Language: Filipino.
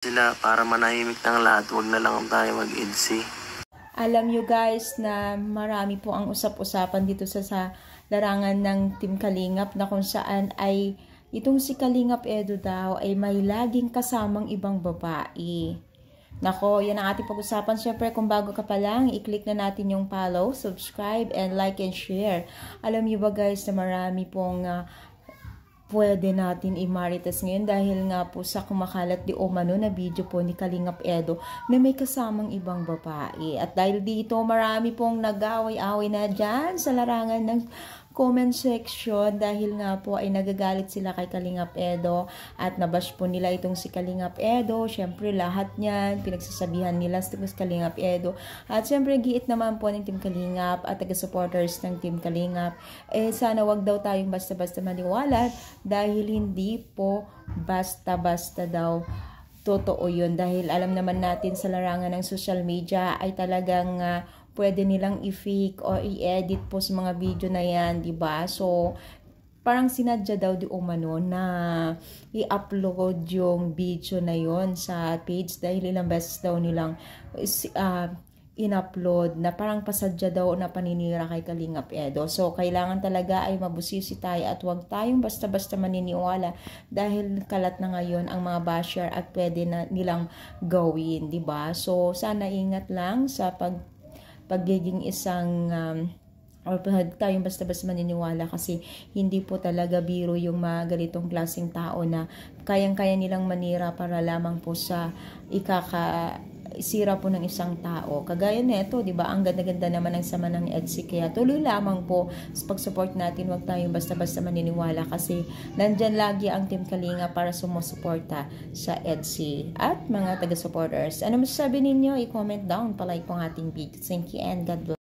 sila para manahimik ng lahat, wag na lang tayo mag-EDC. Alam nyo guys na marami po ang usap-usapan dito sa larangan ng Team Kalingap na kung saan ay itong si Kalingap Edo daw ay may laging kasamang ibang babae. Nako, yan ang ating pag-usapan. Siyempre, kung bago ka pa lang, i-click na natin yung follow, subscribe, and like and share. Alam nyo ba guys na marami pong pwede natin i-marites ngayon dahil nga po sa kumakalat di umano na video po ni Kalingap Edo na may kasamang ibang babae. At dahil dito marami pong nag-away-away na dyan sa larangan ng comment section dahil nga po ay nagagalit sila kay Kalingap Edo at nabash po nila itong si Kalingap Edo. Siyempre lahat niyan pinagsasabihan nila si Kalingap Edo at siyempre giit naman po ng Team Kalingap at taga-supporters ng Team Kalingap sana wag daw tayong basta-basta maniwala dahil hindi po basta-basta daw totoo yun dahil alam naman natin sa larangan ng social media ay talagang pwede nilang i-fake o i-edit po sa mga video na yan, di ba? So, parang sinadya daw di umano na i-upload yung video na yon sa page dahil ilang beses daw nilang in-upload na parang pasadya daw na paninira kay Kalingap Edo. So, kailangan talaga ay mabusisi tayo at huwag tayong basta-basta maniniwala dahil kalat na ngayon ang mga basher at pwede na nilang gawin, di ba? So, sana ingat lang sa pagiging isang or tayong basta-basta maniniwala kasi hindi po talaga biro yung mga ganitong klaseng tao na kayang-kaya nilang manira para lamang po sa isira po ng isang tao. Kagaya nito, 'di ba? Ang ganda-ganda naman ng sama ng EDC kaya tuloy lamang po sa pag-support natin, wag tayong basta-basta maniniwala kasi nandyan lagi ang Team Kalinga para sumusuporta sa EDC at mga taga-supporters. Ano masasabi ninyo? I-comment down, palike po ang ating video. Thank you and God bless.